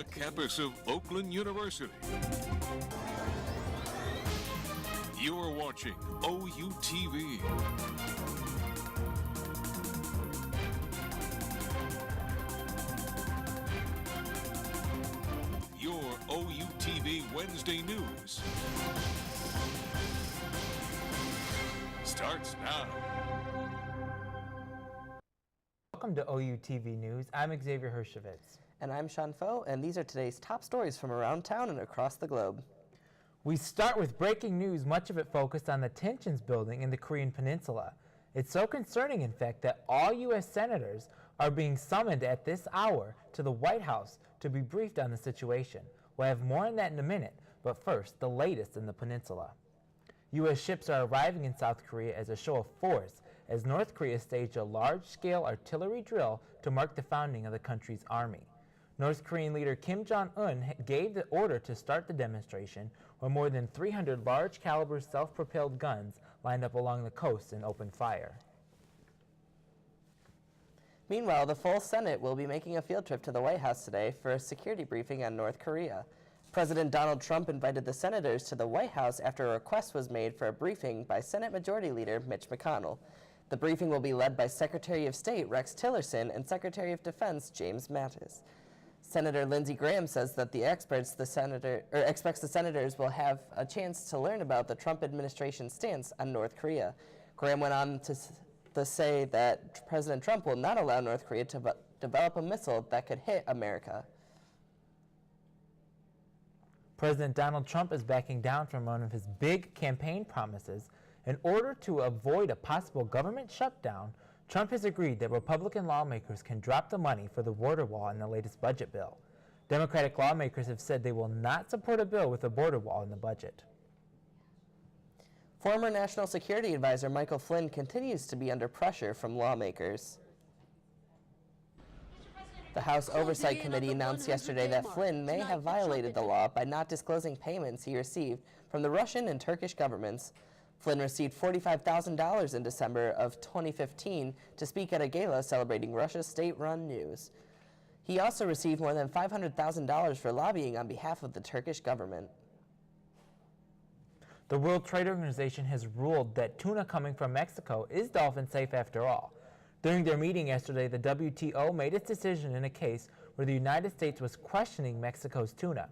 the campus of Oakland University. You're watching OUTV. Your OUTV Wednesday News starts now. Welcome to OUTV News. I'm Xavier Hershovitz. And I'm Sean Foe, and these are today's top stories from around town and across the globe. We start with breaking news, much of it focused on the tensions building in the Korean Peninsula. It's so concerning, in fact, that all U.S. senators are being summoned at this hour to the White House to be briefed on the situation. We'll have more on that in a minute, but first, the latest in the peninsula. U.S. ships are arriving in South Korea as a show of force, as North Korea staged a large-scale artillery drill to mark the founding of the country's army. North Korean leader Kim Jong-un gave the order to start the demonstration, where more than 300 large-caliber self-propelled guns lined up along the coast and opened fire. Meanwhile, the full Senate will be making a field trip to the White House today for a security briefing on North Korea. President Donald Trump invited the senators to the White House after a request was made for a briefing by Senate Majority Leader Mitch McConnell. The briefing will be led by Secretary of State Rex Tillerson and Secretary of Defense James Mattis. Senator Lindsey Graham says that expects the senators will have a chance to learn about the Trump administration's stance on North Korea. Graham went on to say that President Trump will not allow North Korea to develop a missile that could hit America. President Donald Trump is backing down from one of his big campaign promises. In order to avoid a possible government shutdown, Trump has agreed that Republican lawmakers can drop the money for the border wall in the latest budget bill. Democratic lawmakers have said they will not support a bill with a border wall in the budget. Former National Security Advisor Michael Flynn continues to be under pressure from lawmakers. The House Oversight Committee announced yesterday that Flynn may have violated the law by not disclosing payments he received from the Russian and Turkish governments. Flynn received $45,000 in December of 2015 to speak at a gala celebrating Russia's state-run news. He also received more than $500,000 for lobbying on behalf of the Turkish government. The World Trade Organization has ruled that tuna coming from Mexico is dolphin safe after all. During their meeting yesterday, the WTO made its decision in a case where the United States was questioning Mexico's tuna.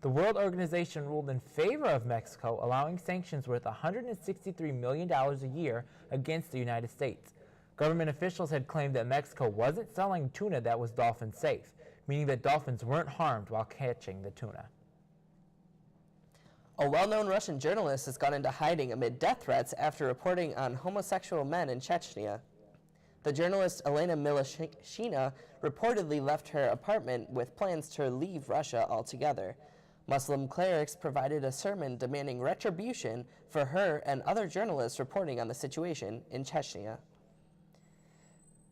The World Organization ruled in favor of Mexico, allowing sanctions worth $163 million a year against the United States. Government officials had claimed that Mexico wasn't selling tuna that was dolphin safe, meaning that dolphins weren't harmed while catching the tuna. A well-known Russian journalist has gone into hiding amid death threats after reporting on homosexual men in Chechnya. The journalist Elena Milashina reportedly left her apartment with plans to leave Russia altogether. Muslim clerics provided a sermon demanding retribution for her and other journalists reporting on the situation in Chechnya.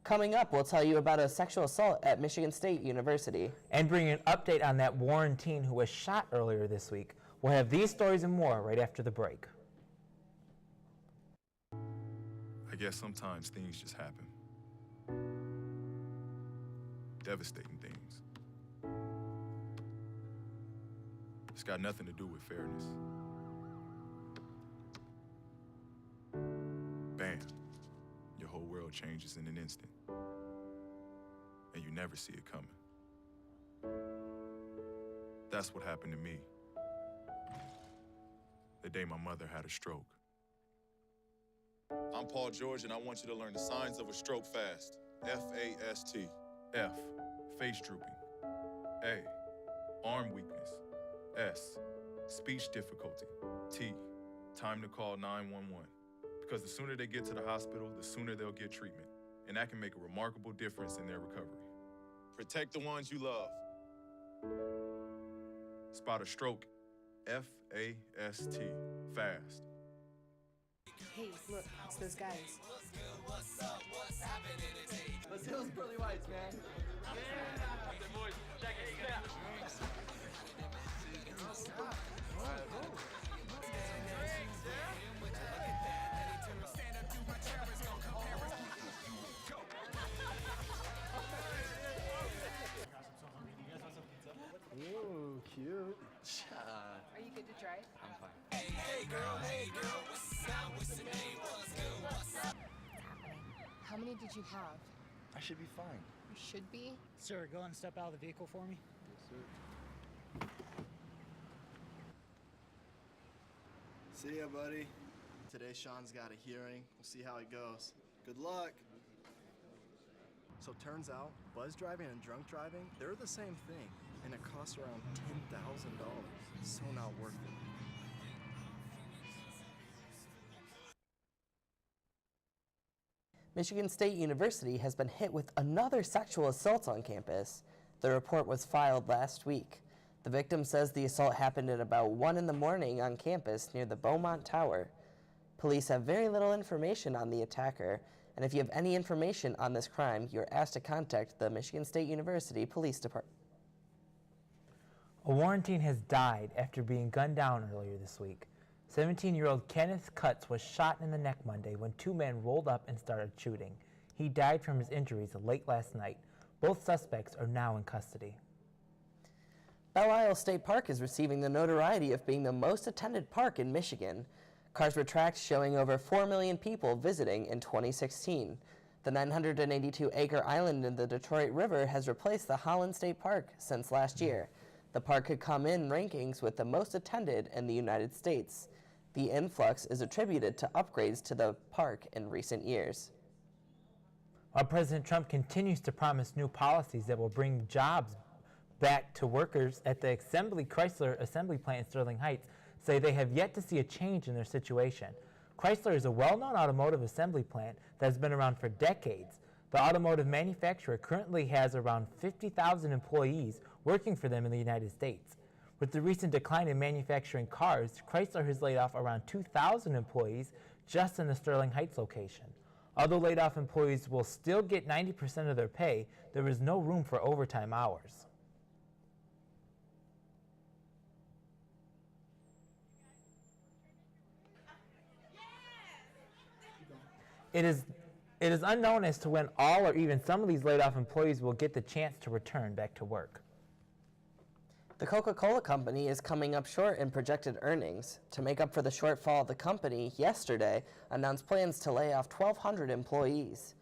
Coming up, we'll tell you about a sexual assault at Michigan State University. And bring an update on that Warren teen who was shot earlier this week. We'll have these stories and more right after the break. I guess sometimes things just happen. Devastating things. It's got nothing to do with fairness. Bam. Your whole world changes in an instant. And you never see it coming. That's what happened to me the day my mother had a stroke. I'm Paul George, and I want you to learn the signs of a stroke fast. F-A-S-T. F, face drooping. A, arm weakness. S, speech difficulty. T, time to call 911. Because the sooner they get to the hospital, the sooner they'll get treatment. And that can make a remarkable difference in their recovery. Protect the ones you love. Spot a stroke. F-A-S-T. Fast. Hey, look, it's those guys. Let's go, Pearly Whites, man. How many did you have? I should be fine. You should be. Sir, go and step out of the vehicle for me. Yes, sir. See ya, buddy. Today, Sean's got a hearing. We'll see how it goes. Good luck. So turns out, buzz driving and drunk driving, they're the same thing, and it costs around $10,000. So not worth it. Michigan State University has been hit with another sexual assault on campus. The report was filed last week. The victim says the assault happened at about 1 in the morning on campus near the Beaumont Tower. Police have very little information on the attacker, and if you have any information on this crime, you're asked to contact the Michigan State University Police Department. A Warren teen has died after being gunned down earlier this week. 17-year-old Kenneth Cutts was shot in the neck Monday when two men rolled up and started shooting. He died from his injuries late last night. Both suspects are now in custody. Belle Isle State Park is receiving the notoriety of being the most attended park in Michigan. Cars were tracked showing over 4 million people visiting in 2016. The 982-acre island in the Detroit River has replaced the Holland State Park since last year. The park could come in rankings with the most attended in the United States. The influx is attributed to upgrades to the park in recent years. While President Trump continues to promise new policies that will bring jobs back to workers at the Chrysler assembly plant in Sterling Heights, say they have yet to see a change in their situation. Chrysler is a well-known automotive assembly plant that has been around for decades. The automotive manufacturer currently has around 50,000 employees working for them in the United States. With the recent decline in manufacturing cars, Chrysler has laid off around 2,000 employees just in the Sterling Heights location. Although laid-off employees will still get 90% of their pay, there is no room for overtime hours. It is unknown as to when all or even some of these laid-off employees will get the chance to return back to work. The Coca-Cola Company is coming up short in projected earnings. To make up for the shortfall, the company yesterday announced plans to lay off 1,200 employees.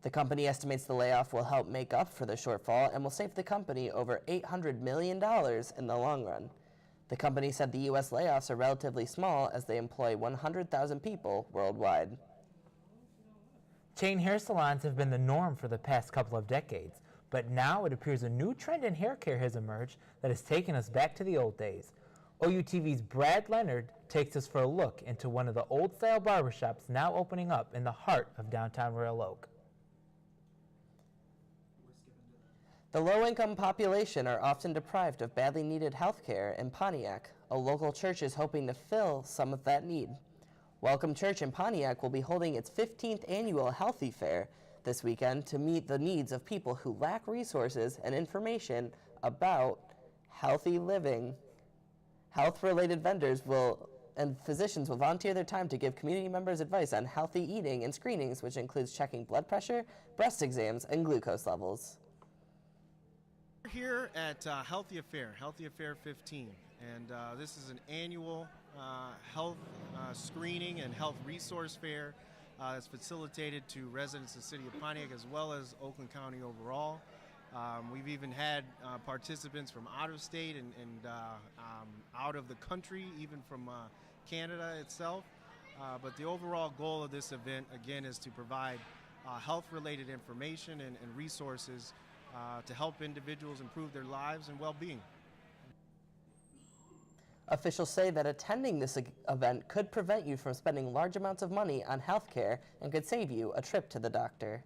The company estimates the layoff will help make up for the shortfall and will save the company over $800 million in the long run. The company said the U.S. layoffs are relatively small as they employ 100,000 people worldwide. Chain hair salons have been the norm for the past couple of decades, but now it appears a new trend in hair care has emerged that has taken us back to the old days. OUTV's Brad Leonard takes us for a look into one of the old-style barbershops now opening up in the heart of downtown Royal Oak. The low-income population are often deprived of badly needed health care in Pontiac. A local church is hoping to fill some of that need. Welcome Church in Pontiac will be holding its 15th annual Healthy Fair this weekend to meet the needs of people who lack resources and information about healthy living. Health-related vendors and physicians will volunteer their time to give community members advice on healthy eating and screenings, which includes checking blood pressure, breast exams, and glucose levels. We're here at Healthy Affair 15, and this is an annual health screening and health resource fair that's facilitated to residents of the city of Pontiac as well as Oakland County overall. We've even had participants from out of state and out of the country, even from Canada itself. But the overall goal of this event, again, is to provide health-related information and resources to help individuals improve their lives and well-being. Officials say that attending this event could prevent you from spending large amounts of money on health care and could save you a trip to the doctor.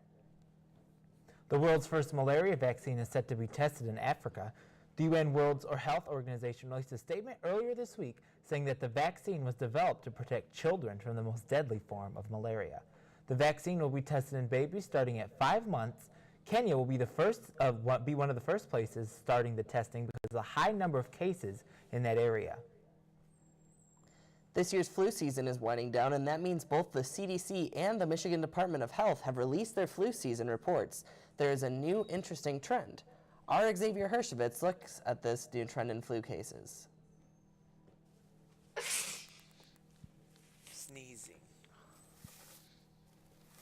The world's first malaria vaccine is set to be tested in Africa. The UN World Health Organization released a statement earlier this week saying that the vaccine was developed to protect children from the most deadly form of malaria. The vaccine will be tested in babies starting at 5 months. Kenya will be one of the first places starting the testing because of the high number of cases in that area. This year's flu season is winding down, and that means both the CDC and the Michigan Department of Health have released their flu season reports. There is a new interesting trend. Our Xavier Hershevitz looks at this new trend in flu cases.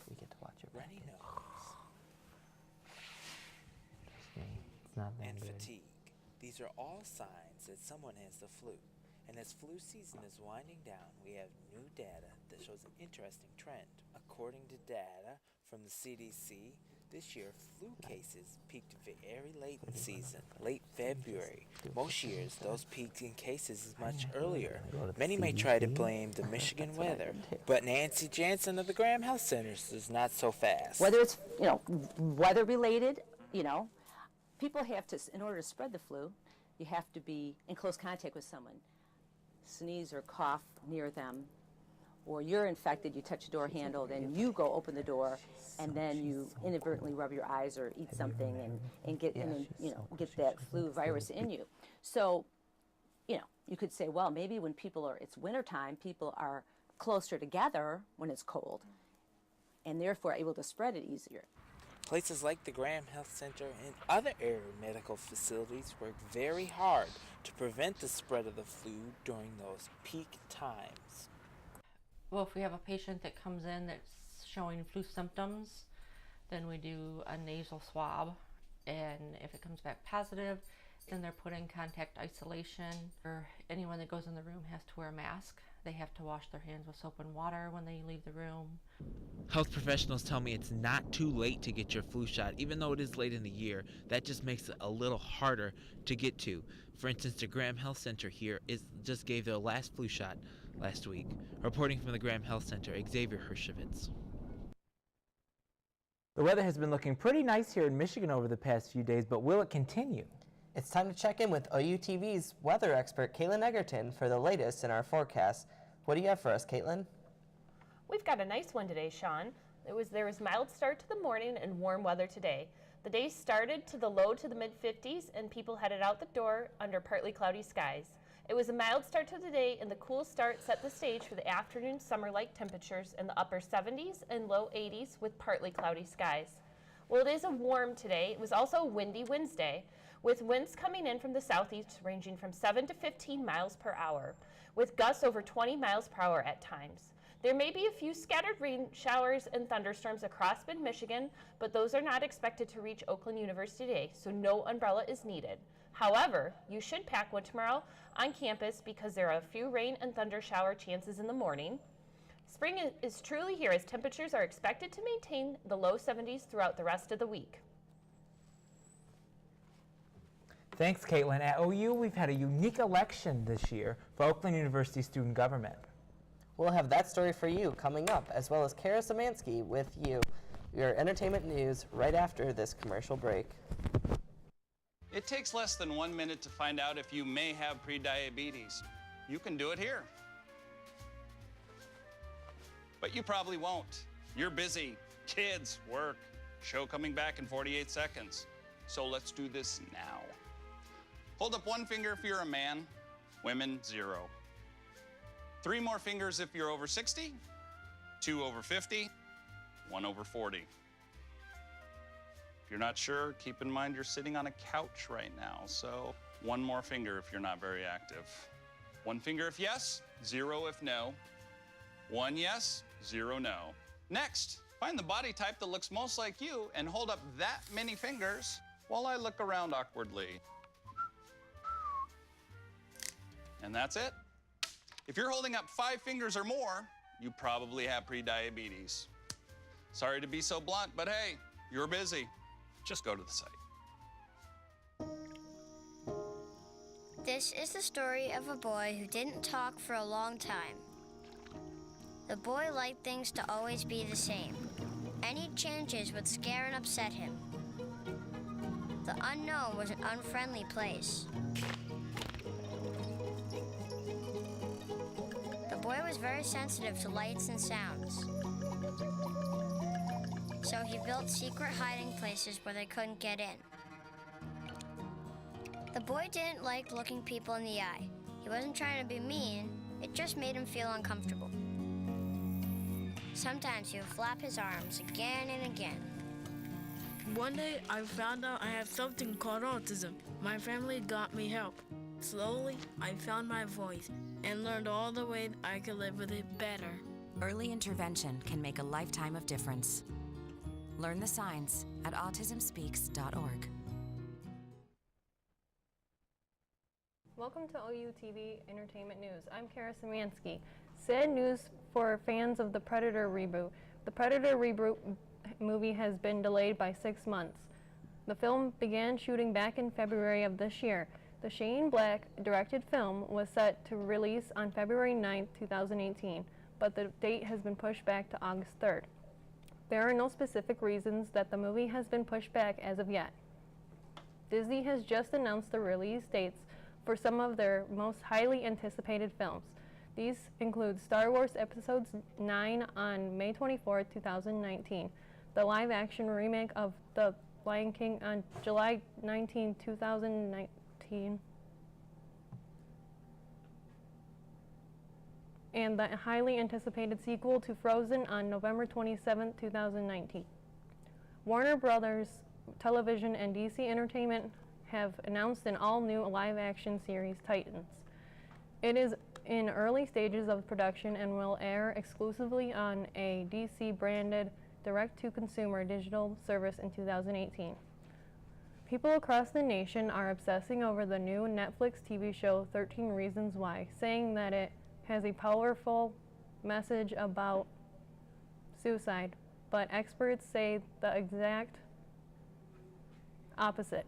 We get to watch it. Runny nose, It's not that and good. fatigue. These are all signs that someone has the flu. And as flu season is winding down, we have new data that shows an interesting trend. According to data from the CDC, this year flu cases peaked very late in the season, late February. Most years, those peaks in cases is much earlier. Many may try to blame the Michigan weather, but Nancy Jansen of the Graham Health Center is not so fast. Whether it's, weather related, people have to, in order to spread the flu, you have to be in close contact with someone. Sneeze or cough near them, or you're infected, you touch the door handle, then you go open the door, and then you inadvertently rub your eyes or eat something and get get that flu virus in you. So, you could say, well, maybe when it's wintertime, people are closer together when it's cold, and therefore able to spread it easier. Places like the Graham Health Center and other area medical facilities work very hard to prevent the spread of the flu during those peak times. Well, if we have a patient that comes in that's showing flu symptoms, then we do a nasal swab, and if it comes back positive, then they're put in contact isolation. Or anyone that goes in the room has to wear a mask. They have to wash their hands with soap and water when they leave the room. Health professionals tell me it's not too late to get your flu shot, even though it is late in the year. That just makes it a little harder to get to. For instance, the Graham Health Center here just gave their last flu shot last week. Reporting from the Graham Health Center, Xavier Hershevitz. The weather has been looking pretty nice here in Michigan over the past few days, but will it continue? It's time to check in with OUTV's weather expert, Caitlin Egerton, for the latest in our forecast. What do you have for us, Caitlin? We've got a nice one today, Sean. There was mild start to the morning and warm weather today. The day started to the low to the mid-50s, and people headed out the door under partly cloudy skies. It was a mild start to the day, and the cool start set the stage for the afternoon summer-like temperatures in the upper 70s and low 80s with partly cloudy skies. Well, it is a warm today. It was also a windy Wednesday, with winds coming in from the southeast ranging from 7 to 15 miles per hour, with gusts over 20 miles per hour at times. There may be a few scattered rain showers and thunderstorms across mid-Michigan, but those are not expected to reach Oakland University today, so no umbrella is needed. However, you should pack one tomorrow on campus because there are a few rain and thunder shower chances in the morning. Spring is truly here as temperatures are expected to maintain the low 70s throughout the rest of the week. Thanks, Caitlin. At OU, we've had a unique election this year for Oakland University student government. We'll have that story for you coming up, as well as Kara Szymanski with your entertainment news right after this commercial break. It takes less than 1 minute to find out if you may have prediabetes. You can do it here. But you probably won't. You're busy. Kids, work, show coming back in 48 seconds. So let's do this now. Hold up one finger if you're a man, women, 0. 3 more fingers if you're over 60, 2 over 50, 1 over 40. If you're not sure, keep in mind you're sitting on a couch right now, so 1 more finger if you're not very active. 1 finger if yes, 0 if no. 1 yes, 0 no. Next, find the body type that looks most like you and hold up that many fingers while I look around awkwardly. And that's it. If you're holding up 5 fingers or more, you probably have prediabetes. Sorry to be so blunt, but hey, you're busy. Just go to the site. This is the story of a boy who didn't talk for a long time. The boy liked things to always be the same. Any changes would scare and upset him. The unknown was an unfriendly place. The boy was very sensitive to lights and sounds. So he built secret hiding places where they couldn't get in. The boy didn't like looking people in the eye. He wasn't trying to be mean, it just made him feel uncomfortable. Sometimes he would flap his arms again and again. One day I found out I had something called autism. My family got me help. Slowly, I found my voice and learned all the ways I could live with it better. Early intervention can make a lifetime of difference. Learn the signs at autismspeaks.org. Welcome to OUTV Entertainment News. I'm Kara Szymanski. Sad news for fans of the Predator reboot. The Predator reboot movie has been delayed by 6 months. The film began shooting back in February of this year. The Shane Black directed film was set to release on February 9, 2018, but the date has been pushed back to August 3rd. There are no specific reasons that the movie has been pushed back as of yet. Disney has just announced the release dates for some of their most highly anticipated films. These include Star Wars Episode 9 on May 24, 2019, the live-action remake of The Lion King on July 19, 2019, and the highly anticipated sequel to Frozen on November 27, 2019. Warner Brothers Television and DC Entertainment have announced an all-new live-action series, Titans. It is in early stages of production and will air exclusively on a DC-branded direct-to-consumer digital service in 2018. People across the nation are obsessing over the new Netflix TV show 13 Reasons Why, saying that it has a powerful message about suicide, but experts say the exact opposite.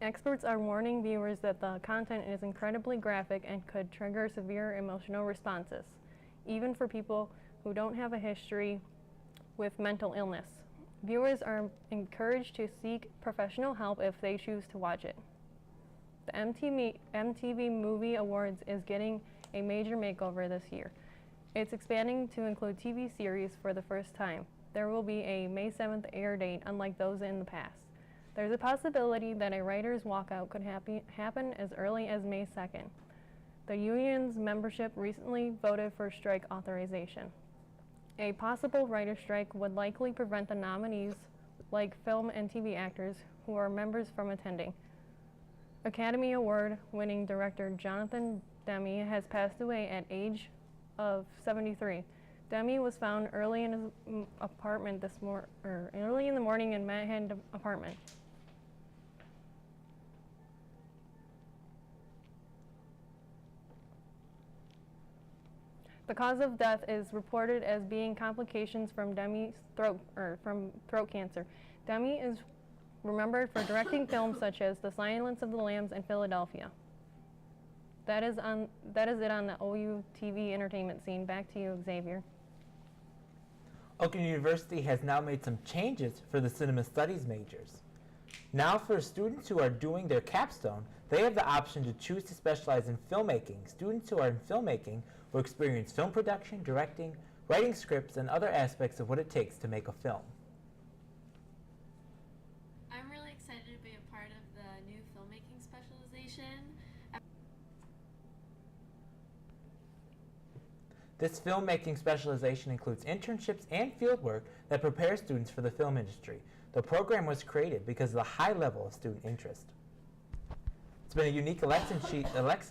Experts are warning viewers that the content is incredibly graphic and could trigger severe emotional responses, even for people who don't have a history with mental illness. Viewers are encouraged to seek professional help if they choose to watch it. The MTV Movie Awards is getting a major makeover this year. It's expanding to include TV series for the first time. There will be a May 7th air date, unlike those in the past. There's a possibility that a writer's walkout could happen as early as May 2nd. The union's membership recently voted for strike authorization. A possible writer's strike would likely prevent the nominees, like film and TV actors, who are members from attending. Academy Award-winning director Jonathan Demme has passed away at age of 73. Demme was found early in his apartment early in the morning in Manhattan apartment. The cause of death is reported as being complications from Demme's throat cancer. Demme is remembered for directing films such as The Silence of the Lambs and Philadelphia. That is it on the OUTV entertainment scene. Back to you, Xavier. Oakland University has now made some changes for the cinema studies majors. Now for students who are doing their capstone, they have the option to choose to specialize in filmmaking. Students who are in filmmaking will experience film production, directing, writing scripts, and other aspects of what it takes to make a film. I'm really excited to be a part of the new filmmaking specialization. This filmmaking specialization includes internships and fieldwork that prepare students for the film industry. The program was created because of the high level of student interest. It's been a unique election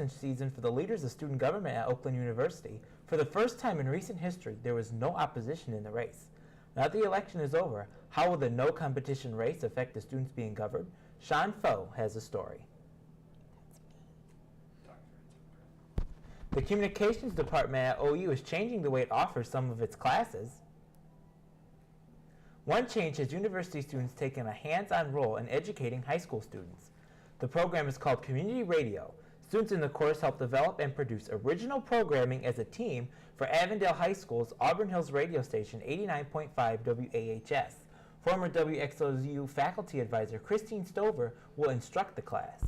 season for the leaders of student government at Oakland University. For the first time in recent history, there was no opposition in the race. Now that the election is over, how will the no competition race affect the students being governed? Sean Foe has a story. The communications department at OU is changing the way it offers some of its classes. One change has university students taking a hands-on role in educating high school students. The program is called Community Radio. Students in the course help develop and produce original programming as a team for Avondale High School's Auburn Hills radio station 89.5 WAHS. Former WXOU faculty advisor Christine Stover will instruct the class.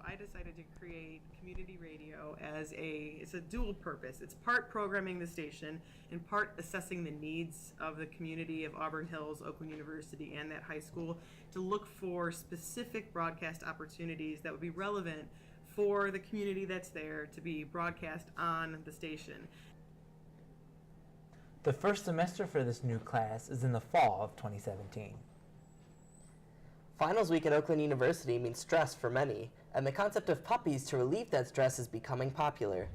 I decided to create community radio as it's a dual purpose. It's part programming the station and part assessing the needs of the community of Auburn Hills, Oakland University, and that high school to look for specific broadcast opportunities that would be relevant for the community that's there to be broadcast on the station. The first semester for this new class is in the fall of 2017. Finals week at Oakland University means stress for many, and the concept of puppies to relieve that stress is becoming popular.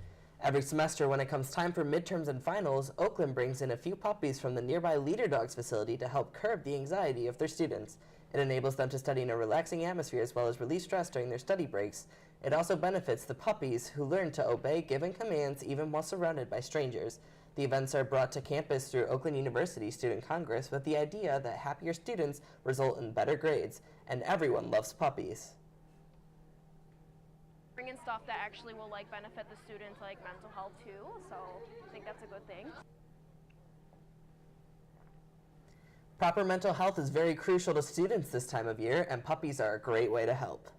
Every semester when it comes time for midterms and finals, Oakland brings in a few puppies from the nearby Leader Dogs facility to help curb the anxiety of their students. It enables them to study in a relaxing atmosphere as well as release stress during their study breaks. It also benefits the puppies who learn to obey given commands even while surrounded by strangers. The events are brought to campus through Oakland University Student Congress with the idea that happier students result in better grades, and everyone loves puppies. Bring in stuff that actually will benefit the students, like mental health too, so I think that's a good thing. Proper mental health is very crucial to students this time of year, and puppies are a great way to help.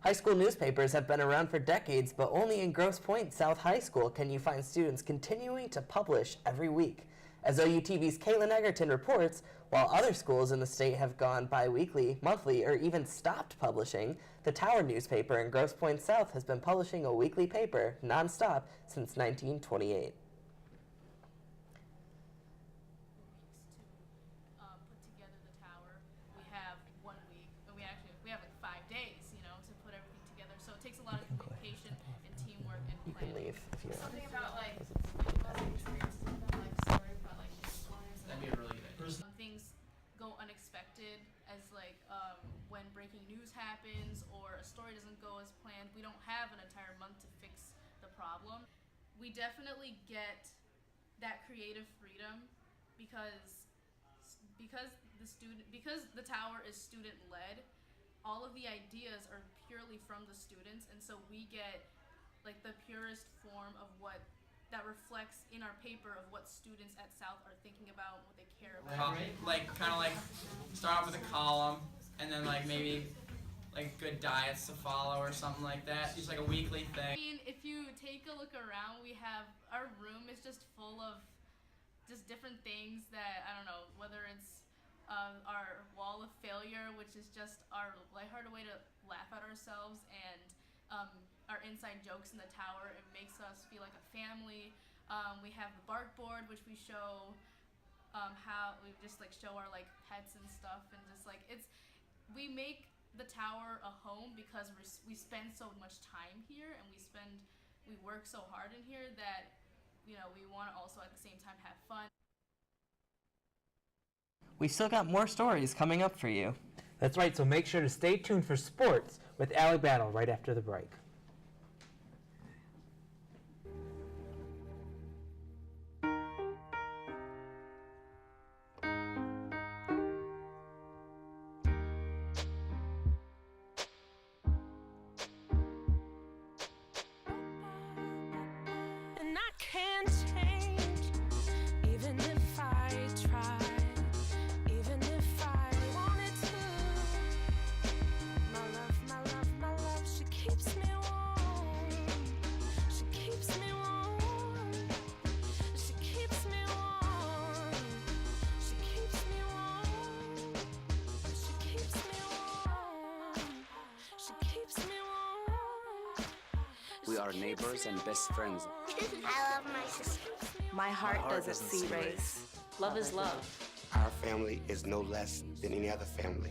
High school newspapers have been around for decades, but only in Grosse Pointe South High School can you find students continuing to publish every week. As OUTV's Caitlin Egerton reports, while other schools in the state have gone bi-weekly, monthly, or even stopped publishing, the Tower newspaper in Grosse Pointe South has been publishing a weekly paper nonstop since 1928. When breaking news happens or a story doesn't go as planned, we don't have an entire month to fix the problem. We definitely get that creative freedom because the Tower is student led. All of the ideas are purely from the students, and so we get the purest form of what that reflects in our paper of what students at South are thinking about, what they care about. Start off with a column, and then maybe good diets to follow or something like that. Just a weekly thing. I mean, if you take a look around, we have our room is just full of just different things that I don't know, whether it's our wall of failure, which is just our lighthearted way to laugh at ourselves, and our inside jokes in the Tower. It makes us feel like a family. We have the bark board, which we show how we just show our pets and stuff, and just we make the Tower a home because we spend so much time here, and we work so hard in here that we want to also at the same time have fun. We still got more stories coming up for you. That's right, so make sure to stay tuned for sports with Allie Battle right after the break. We are neighbors and best friends. I love my sister. My heart doesn't see race. Love is love. Our family is no less than any other family.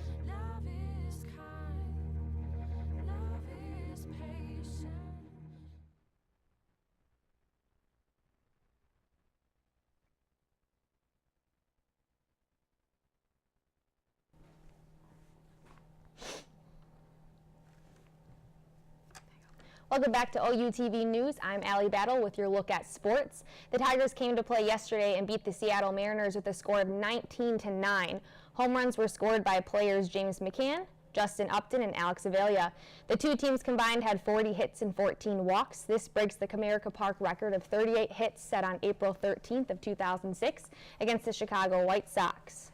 Welcome back to OUTV News. I'm Allie Battle with your look at sports. The Tigers came to play yesterday and beat the Seattle Mariners with a score of 19-9. Home runs were scored by players James McCann, Justin Upton, and Alex Avila. The two teams combined had 40 hits and 14 walks. This breaks the Comerica Park record of 38 hits set on April 13th of 2006 against the Chicago White Sox.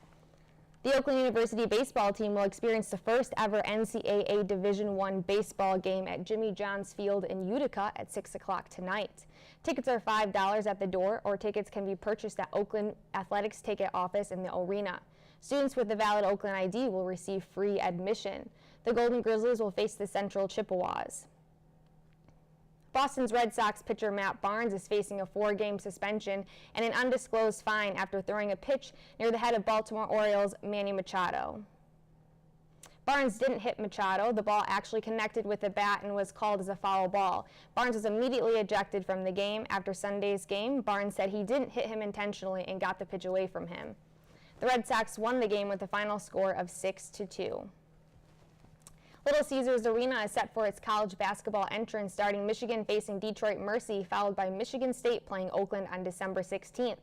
The Oakland University baseball team will experience the first ever NCAA Division I baseball game at Jimmy John's Field in Utica at 6 o'clock tonight. Tickets are $5 at the door, or tickets can be purchased at Oakland Athletics ticket office in the arena. Students with a valid Oakland ID will receive free admission. The Golden Grizzlies will face the Central Chippewas. Boston's Red Sox pitcher Matt Barnes is facing a 4-game suspension and an undisclosed fine after throwing a pitch near the head of Baltimore Orioles Manny Machado. Barnes didn't hit Machado. The ball actually connected with the bat and was called as a foul ball. Barnes was immediately ejected from the game. After Sunday's game, Barnes said he didn't hit him intentionally and got the pitch away from him. The Red Sox won the game with a final score of 6-2. Little Caesars Arena is set for its college basketball entrance, starting Michigan facing Detroit Mercy, followed by Michigan State playing Oakland on December 16th.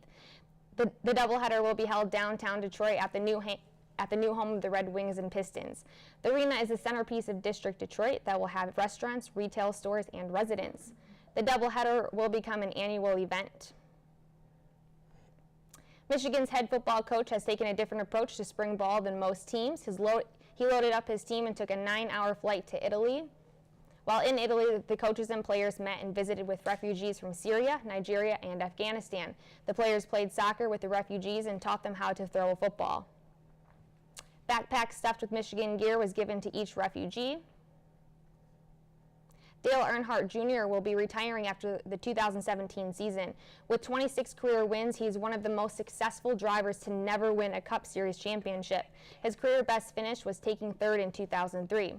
The doubleheader will be held downtown Detroit at the new home of the Red Wings and Pistons. The arena is the centerpiece of District Detroit that will have restaurants, retail stores, and residents. The doubleheader will become an annual event. Michigan's head football coach has taken a different approach to spring ball than most teams. He loaded up his team and took a 9-hour flight to Italy. While in Italy, the coaches and players met and visited with refugees from Syria, Nigeria, and Afghanistan. The players played soccer with the refugees and taught them how to throw a football. Backpacks stuffed with Michigan gear was given to each refugee. Dale Earnhardt Jr. will be retiring after the 2017 season. With 26 career wins, he is one of the most successful drivers to never win a Cup Series championship. His career best finish was taking third in 2003.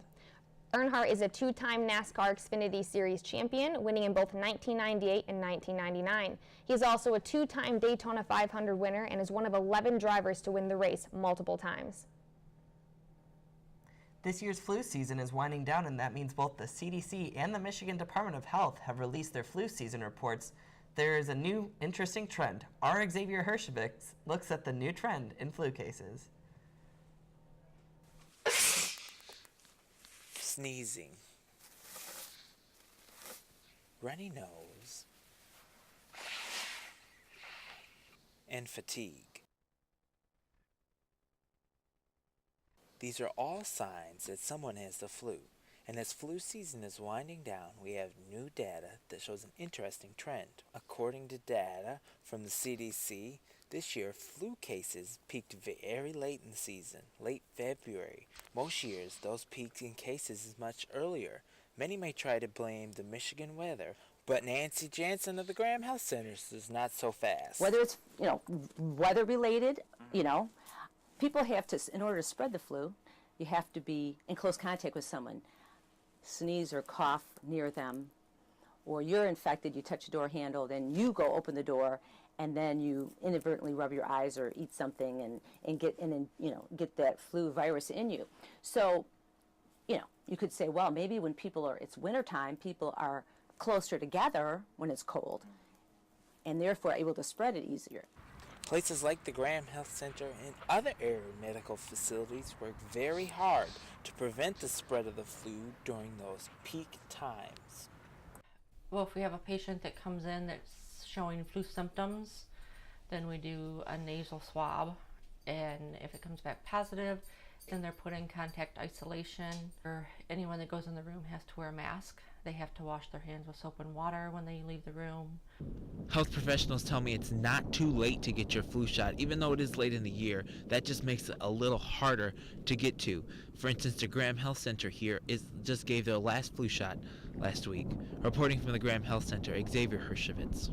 Earnhardt is a two-time NASCAR Xfinity Series champion, winning in both 1998 and 1999. He is also a two-time Daytona 500 winner and is one of 11 drivers to win the race multiple times. This year's flu season is winding down, and that means both the CDC and the Michigan Department of Health have released their flu season reports. There is a new interesting trend. Our Xavier Hershovitz looks at the new trend in flu cases. Sneezing, runny nose, and fatigue. These are all signs that someone has the flu, and as flu season is winding down, we have new data that shows an interesting trend. According to data from the CDC, this year flu cases peaked very late in the season, late February. Most years, those peaks in cases is much earlier. Many may try to blame the Michigan weather, but Nancy Jansen of the Graham Health Center is not so fast. Whether it's, weather related, people have to, in order to spread the flu, you have to be in close contact with someone. Sneeze or cough near them, or you're infected, you touch a door handle, then you go open the door, and then you inadvertently rub your eyes or eat something and get get that flu virus in you. So, you could say, well, maybe when it's wintertime, people are closer together when it's cold, and therefore able to spread it easier. Places like the Graham Health Center and other area medical facilities work very hard to prevent the spread of the flu during those peak times. Well, if we have a patient that comes in that's showing flu symptoms, then we do a nasal swab, and if it comes back positive, then they're put in contact isolation. Or anyone that goes in the room has to wear a mask. They have to wash their hands with soap and water when they leave the room. Health professionals tell me it's not too late to get your flu shot. Even though it is late in the year, that just makes it a little harder to get to. For instance, the Graham Health Center here just gave their last flu shot last week. Reporting from the Graham Health Center, Xavier Hershovitz.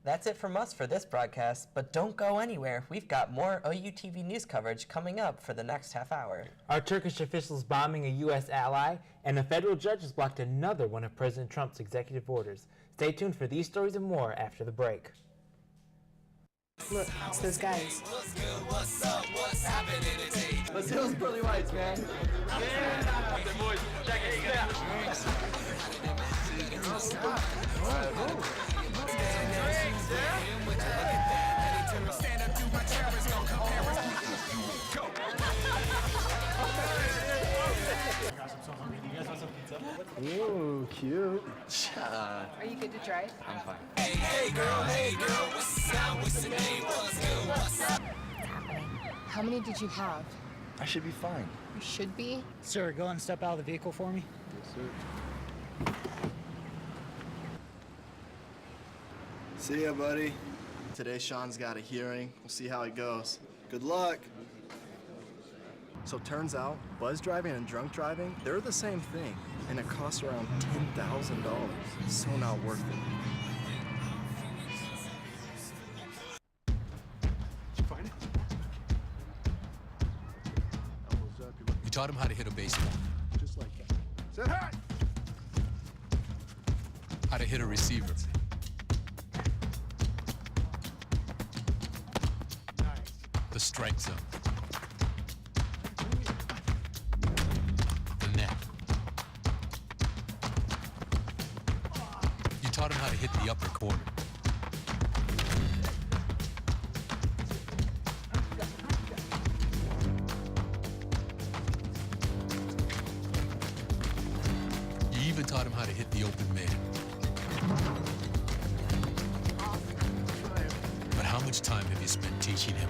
That's it from us for this broadcast, but don't go anywhere. We've got more OUTV news coverage coming up for the next half hour. Are Turkish officials bombing a U.S. ally? And a federal judge has blocked another one of President Trump's executive orders. Stay tuned for these stories and more after the break. Look, it's those guys. What's good? What's up? What's happening today? Let's do those pearly whites, man. Yeah! Boys, check it out. Stand up to my chair, it's gonna compare us. Go! Ooh, cute. Are you good to drive? I'm fine. Hey girl, what's up? What's the name? What's good? What's up? How many did you have? I should be fine. You should be. Sir, go and step out of the vehicle for me. Yes, sir. See ya, buddy. Today, Sean's got a hearing. We'll see how it goes. Good luck. So turns out, buzz driving and drunk driving, they're the same thing, and it costs around $10,000. So not worth it. Did you find it? taught him how to hit a baseball. Just like that. Say hi! How to hit a receiver. The strike zone. The net. You taught him how to hit the upper corner. You even taught him how to hit the open man. But how much time have you spent teaching him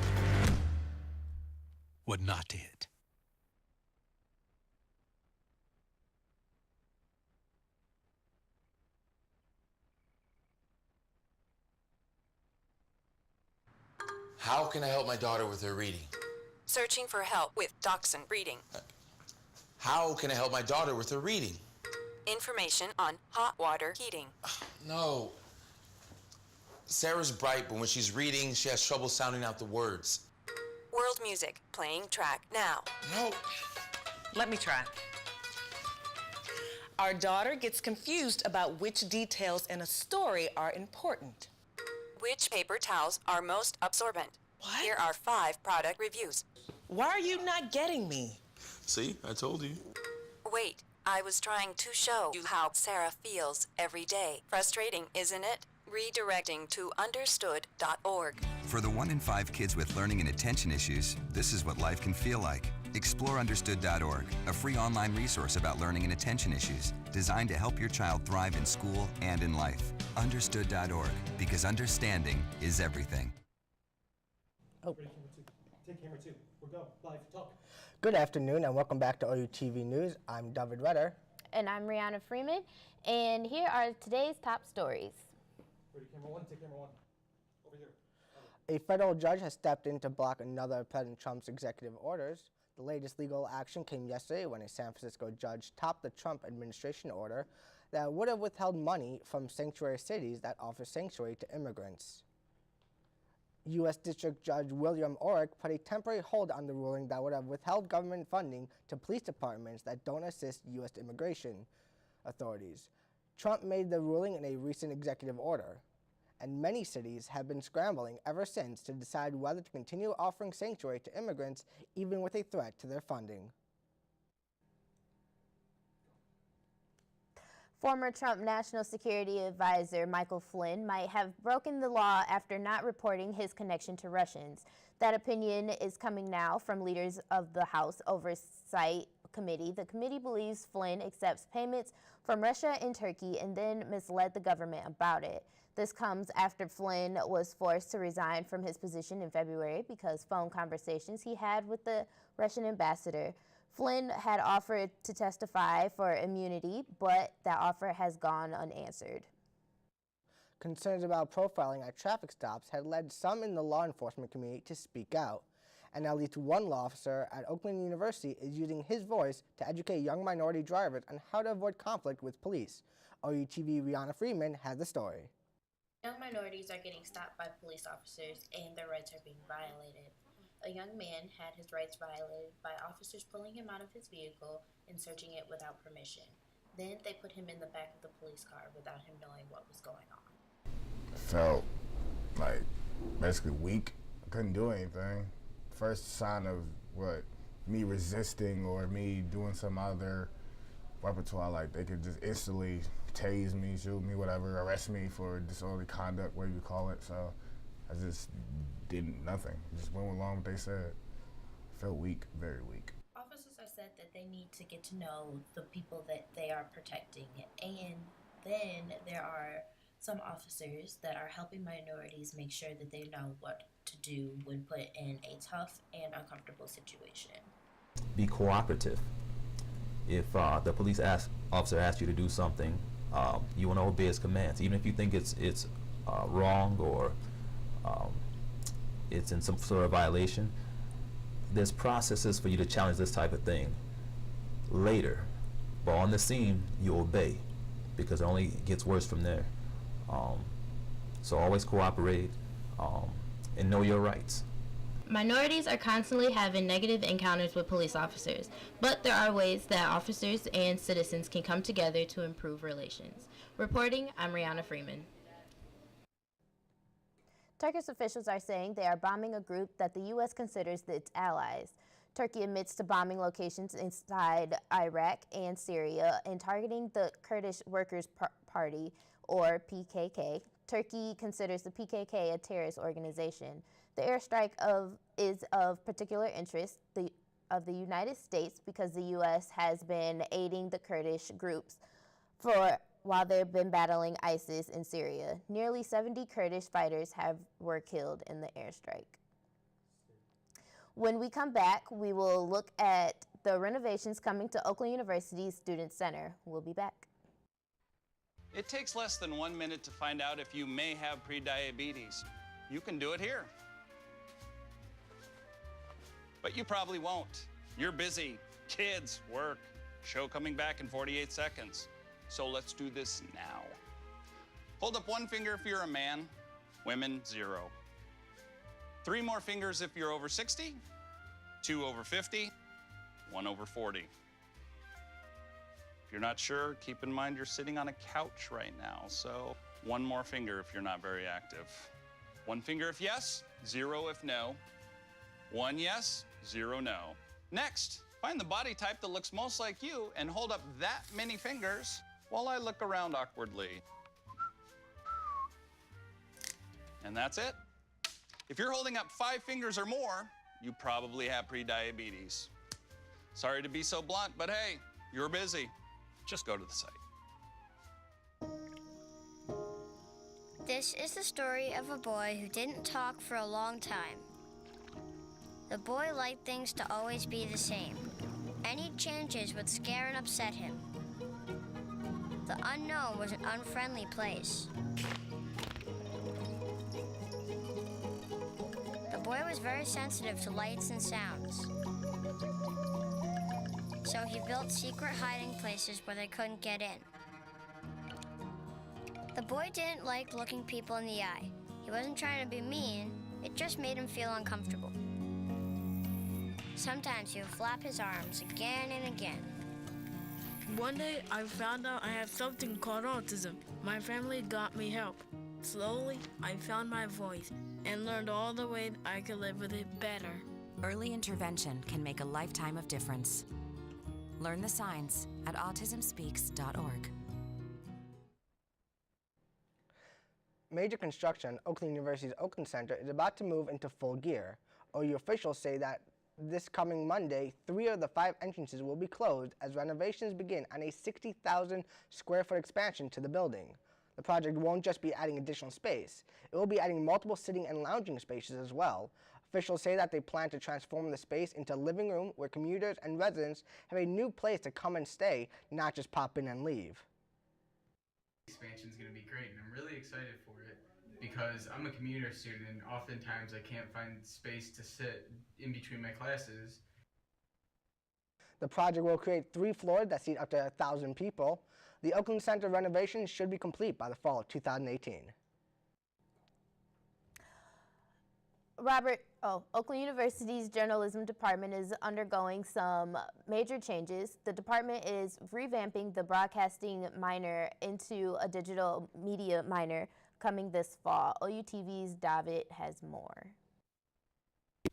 what not to hit? How can I help my daughter with her reading? Searching for help with Dachshund Reading. How can I help my daughter with her reading? Information on hot water heating. No. Sarah's bright, but when she's reading, she has trouble sounding out the words. World music, playing track now. No. Let me try. Our daughter gets confused about which details in a story are important. Which paper towels are most absorbent? What? Here are 5 product reviews. Why are you not getting me? See, I told you. Wait, I was trying to show you how Sarah feels every day. Frustrating, isn't it? Redirecting to understood.org. For the 1 in 5 kids with learning and attention issues, this is what life can feel like. Explore understood.org, a free online resource about learning and attention issues, designed to help your child thrive in school and in life. Understood.org, because understanding is everything. Oh. Take camera 2. We're go. Live. Talk. Good afternoon and welcome back to OUTV News. I'm David Rutter. And I'm Rihanna Freeman. And here are today's top stories. Ready, camera 1. Take camera 1. Over here. A federal judge has stepped in to block another of President Trump's executive orders. The latest legal action came yesterday when a San Francisco judge topped the Trump administration order that would have withheld money from sanctuary cities that offer sanctuary to immigrants. U.S. District Judge William Orrick put a temporary hold on the ruling that would have withheld government funding to police departments that don't assist U.S. immigration authorities. Trump made the ruling in a recent executive order, and many cities have been scrambling ever since to decide whether to continue offering sanctuary to immigrants even with a threat to their funding. Former Trump National Security Advisor Michael Flynn might have broken the law after not reporting his connection to Russians. That opinion is coming now from leaders of the House Oversight Committee. The committee believes Flynn accepts payments from Russia and Turkey and then misled the government about it. This comes after Flynn was forced to resign from his position in February because phone conversations he had with the Russian ambassador. Flynn had offered to testify for immunity, but that offer has gone unanswered. Concerns about profiling at traffic stops had led some in the law enforcement community to speak out, and at least one law officer at Oakland University is using his voice to educate young minority drivers on how to avoid conflict with police. OUTV Rihanna Freeman has the story. Young minorities are getting stopped by police officers and their rights are being violated. A young man had his rights violated by officers pulling him out of his vehicle and searching it without permission. Then they put him in the back of the police car without him knowing what was going on. Felt like basically weak. I couldn't do anything. First sign of me resisting or me doing some other repertoire, like they could just instantly tase me, shoot me, whatever, arrest me for disorderly conduct, whatever you call it. So I just did nothing. Just went along with what they said. Felt weak, very weak. Officers have said that they need to get to know the people that they are protecting. And then there are some officers that are helping minorities make sure that they know what to do when put in a tough and uncomfortable situation. Be cooperative. If the police officer asks you to do something, you want to obey his commands, even if you think it's wrong or it's in some sort of violation. There's processes for you to challenge this type of thing later, but on the scene you obey because it only gets worse from there. So always cooperate and know your rights. Minorities are constantly having negative encounters with police officers, but there are ways that officers and citizens can come together to improve relations. Reporting, I'm Rihanna Freeman. Turkish officials are saying they are bombing a group that the U.S. considers its allies. Turkey admits to bombing locations inside Iraq and Syria and targeting the Kurdish Workers' Party, or PKK. Turkey considers the PKK a terrorist organization. The airstrike is of particular interest of the United States because the U.S. has been aiding the Kurdish groups while they've been battling ISIS in Syria. Nearly 70 Kurdish fighters were killed in the airstrike. When we come back, we will look at the renovations coming to Oakland University's Student Center. We'll be back. It takes less than 1 minute to find out if you may have prediabetes. You can do it here. But you probably won't. You're busy. Kids, work, show coming back in 48 seconds. So let's do this now. Hold up one finger if you're a man, women, 0. 3 more fingers if you're over 60, 2 over 50, 1 over 40. If you're not sure, keep in mind you're sitting on a couch right now, so 1 more finger if you're not very active. 1 finger if yes, 0 if no. 1 yes, 0 no. Next, find the body type that looks most like you and hold up that many fingers while I look around awkwardly. And that's it. If you're holding up 5 fingers or more, you probably have prediabetes. Sorry to be so blunt, but hey, you're busy. Just go to the site. This is the story of a boy who didn't talk for a long time. The boy liked things to always be the same. Any changes would scare and upset him. The unknown was an unfriendly place. The boy was very sensitive to lights and sounds. So he built secret hiding places where they couldn't get in. The boy didn't like looking people in the eye. He wasn't trying to be mean, it just made him feel uncomfortable. Sometimes he would flap his arms again and again. One day, I found out I have something called autism. My family got me help. Slowly, I found my voice and learned all the ways I could live with it better. Early intervention can make a lifetime of difference. Learn the signs at autismspeaks.org. Major construction at Oakland University's Oakland Center is about to move into full gear. OU officials say that this coming Monday, 3 of the 5 entrances will be closed as renovations begin on a 60,000 square foot expansion to the building. The project won't just be adding additional space, it will be adding multiple sitting and lounging spaces as well. Officials say that they plan to transform the space into a living room where commuters and residents have a new place to come and stay, not just pop in and leave. Expansion is going to be great, and I'm really excited for it because I'm a commuter student and oftentimes I can't find space to sit in between my classes. The project will create 3 floors that seat up to 1,000 people. The Oakland Center renovation should be complete by the fall of 2018. Oakland University's journalism department is undergoing some major changes. The department is revamping the broadcasting minor into a digital media minor coming this fall. OUTV's David has more.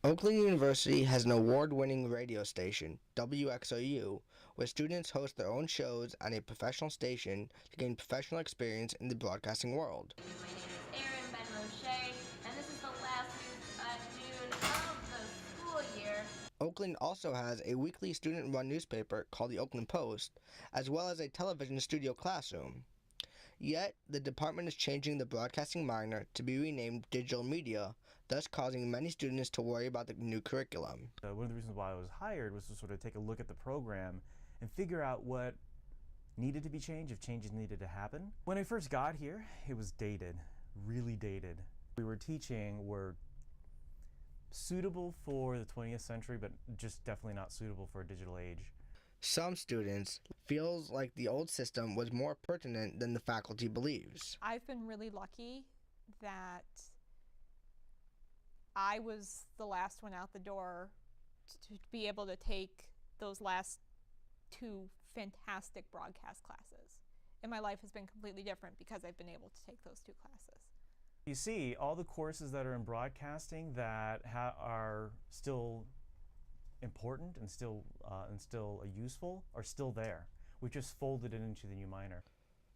Oakland University has an award-winning radio station, WXOU, where students host their own shows on a professional station to gain professional experience in the broadcasting world. My name is Erin Ben-Roche, and this is the last week at June of the school year. Oakland also has a weekly student-run newspaper called the Oakland Post, as well as a television studio classroom. Yet, the department is changing the broadcasting minor to be renamed Digital Media, thus causing many students to worry about the new curriculum. One of the reasons why I was hired was to sort of take a look at the program and figure out what needed to be changed, if changes needed to happen. When I first got here, it was dated, really dated. We were teaching were suitable for the 20th century, but just definitely not suitable for a digital age. Some students feels like the old system was more pertinent than the faculty believes. I've been really lucky that I was the last one out the door to be able to take those last 2 fantastic broadcast classes. And my life has been completely different because I've been able to take those 2 classes. You see, all the courses that are in broadcasting that are still important and still useful are still there. We just folded it into the new minor.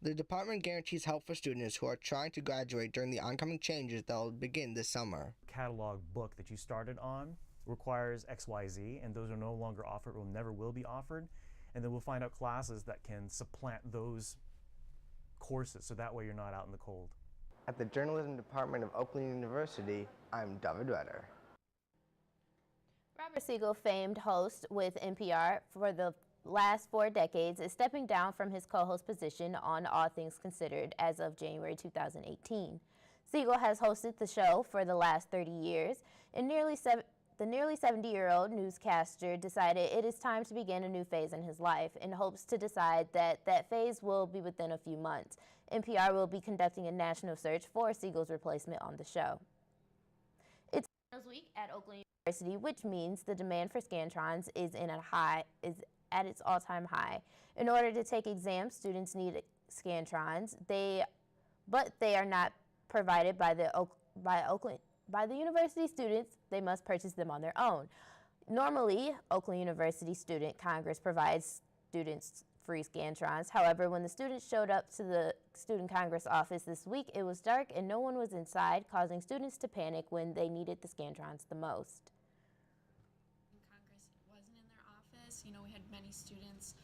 The department guarantees help for students who are trying to graduate during the oncoming changes that will begin this summer. Catalog book that you started on requires XYZ, and those are no longer offered or never will be offered. And then we'll find out classes that can supplant those courses, so that way you're not out in the cold. At the Journalism Department of Oakland University, I'm David Redder. Robert Siegel, famed host with NPR for the last 4 decades, is stepping down from his co-host position on All Things Considered as of January 2018. Siegel has hosted the show for the last 30 years, and the nearly 70-year-old newscaster decided it is time to begin a new phase in his life and hopes to decide that phase will be within a few months. NPR will be conducting a national search for Siegel's replacement on the show. It's Finals Week at Oakland University, which means the demand for Scantrons is at its all-time high. In order to take exams, students need Scantrons, but they are not provided by the university students. They must purchase them on their own. Normally, Oakland University Student Congress provides students free Scantrons. However, when the students showed up to the Student Congress office this week, it was dark and no one was inside, causing students to panic when they needed the Scantrons the most. Congress wasn't in their office. You know, we had many students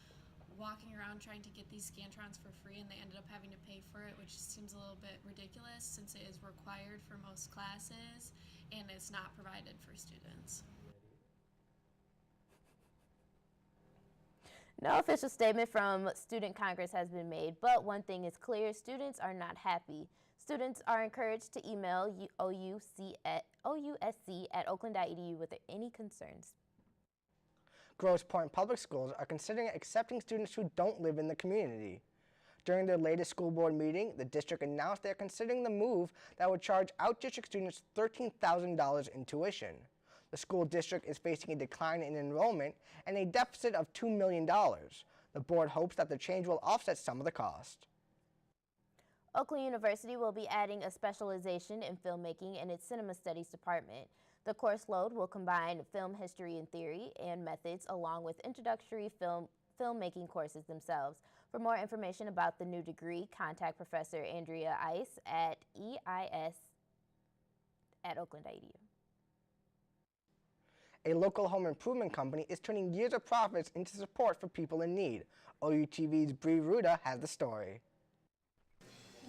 walking around trying to get these Scantrons for free, and they ended up having to pay for it, which seems a little bit ridiculous since it is required for most classes and it's not provided for students. No official statement from Student Congress has been made, but one thing is clear: students are not happy. Students are encouraged to email OUSC at oakland.edu with any concerns. Grosse Pointe Public Schools are considering accepting students who don't live in the community. During their latest school board meeting, the district announced they are considering the move that would charge out-district students $13,000 in tuition. The school district is facing a decline in enrollment and a deficit of $2 million. The board hopes that the change will offset some of the cost. Oakland University will be adding a specialization in filmmaking in its Cinema Studies department. The course load will combine film history and theory and methods along with introductory filmmaking courses themselves. For more information about the new degree, contact Professor Andrea Ice at eis@oakland.edu. A local home improvement company is turning years of profits into support for people in need. OUTV's Bree Ruda has the story.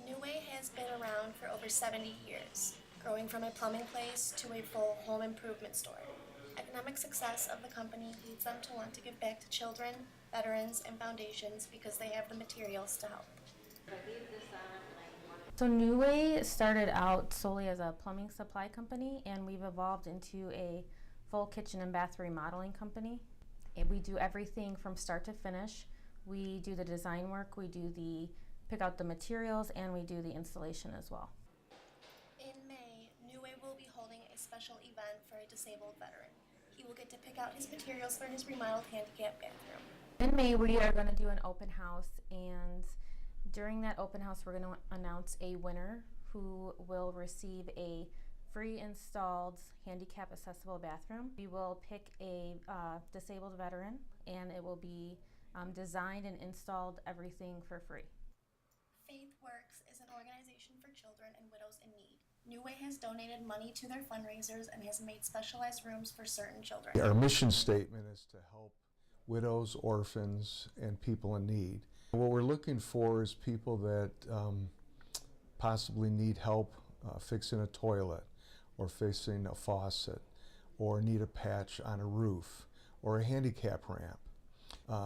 New Way has been around for over 70 years, growing from a plumbing place to a full home improvement store. Economic success of the company leads them to want to give back to children, veterans, and foundations because they have the materials to help. So New Way started out solely as a plumbing supply company, and we've evolved into a full kitchen and bath remodeling company. And we do everything from start to finish. We do the design work, we do pick out the materials, and we do the installation as well. In May, New Way will be holding a special event for a disabled veteran. He will get to pick out his materials for his remodeled handicap bathroom. In May, we are going to do an open house, and during that open house, we're going to announce a winner who will receive a free installed handicap accessible bathroom. We will pick a disabled veteran, and it will be designed and installed everything for free. Faith Works is an organization for children and widows in need. New Way has donated money to their fundraisers and has made specialized rooms for certain children. Our mission statement is to help widows, orphans, and people in need. What we're looking for is people that possibly need help fixing a toilet, or fixing a faucet, or need a patch on a roof, or a handicap ramp.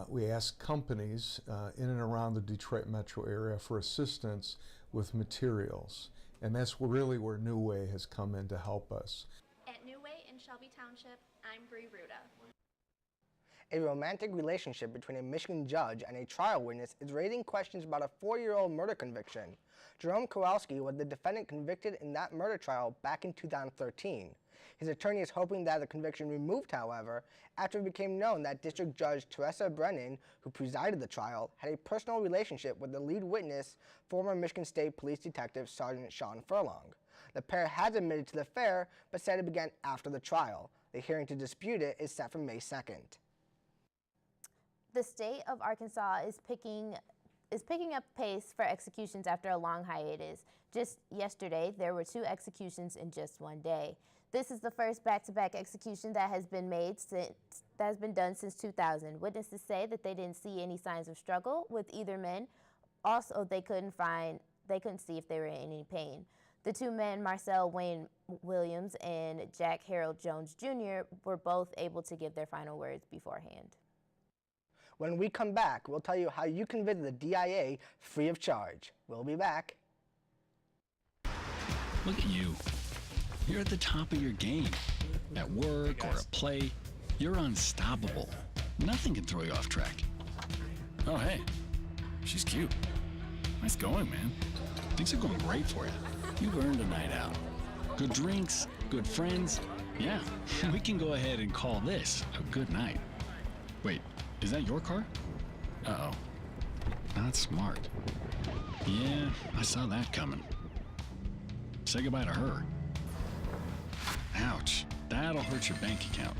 We ask companies in and around the Detroit metro area for assistance with materials, and that's really where New Way has come in to help us. At New Way in Shelby Township, I'm Bree Ruda. A romantic relationship between a Michigan judge and a trial witness is raising questions about a 4-year-old murder conviction. Jerome Kowalski was the defendant convicted in that murder trial back in 2013. His attorney is hoping that the conviction removed, however, after it became known that District Judge Teresa Brennan, who presided the trial, had a personal relationship with the lead witness, former Michigan State Police Detective Sergeant Sean Furlong. The pair has admitted to the affair, but said it began after the trial. The hearing to dispute it is set for May 2nd. The state of Arkansas is picking up pace for executions after a long hiatus. Just yesterday, there were 2 executions in just one day. This is the first back-to-back execution that has been done since 2000. Witnesses say that they didn't see any signs of struggle with either men. Also, they couldn't see if they were in any pain. The 2 men, Marcel Wayne Williams and Jack Harold Jones Jr., were both able to give their final words beforehand. When we come back, we'll tell you how you can visit the DIA free of charge. We'll be back. Look at you. You're at the top of your game. At work or at play, you're unstoppable. Nothing can throw you off track. Oh, hey, she's cute. Nice going, man. Things are going great for you. You've earned a night out. Good drinks, good friends. Yeah, we can go ahead and call this a good night. Wait, is that your car? Uh-oh. Not smart. Yeah, I saw that coming. Say goodbye to her. Ouch, that'll hurt your bank account.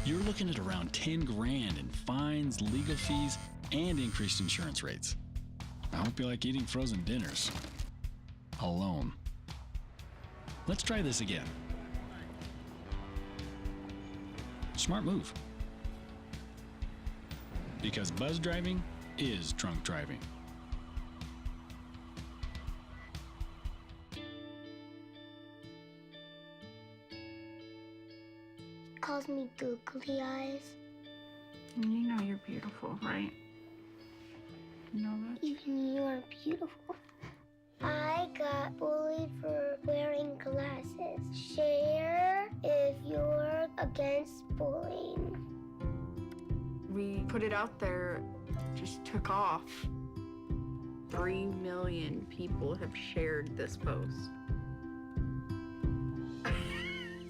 You're looking at around 10 grand in fines, legal fees, and increased insurance rates. I hope you like eating frozen dinners. Alone. Let's try this again. Smart move. Because buzz driving is drunk driving. Calls me googly eyes. You know you're beautiful, right? You know that? Even you're beautiful. I got bullied for wearing glasses. Share if you're against bullying. We put it out there, just took off. 3 million people have shared this post.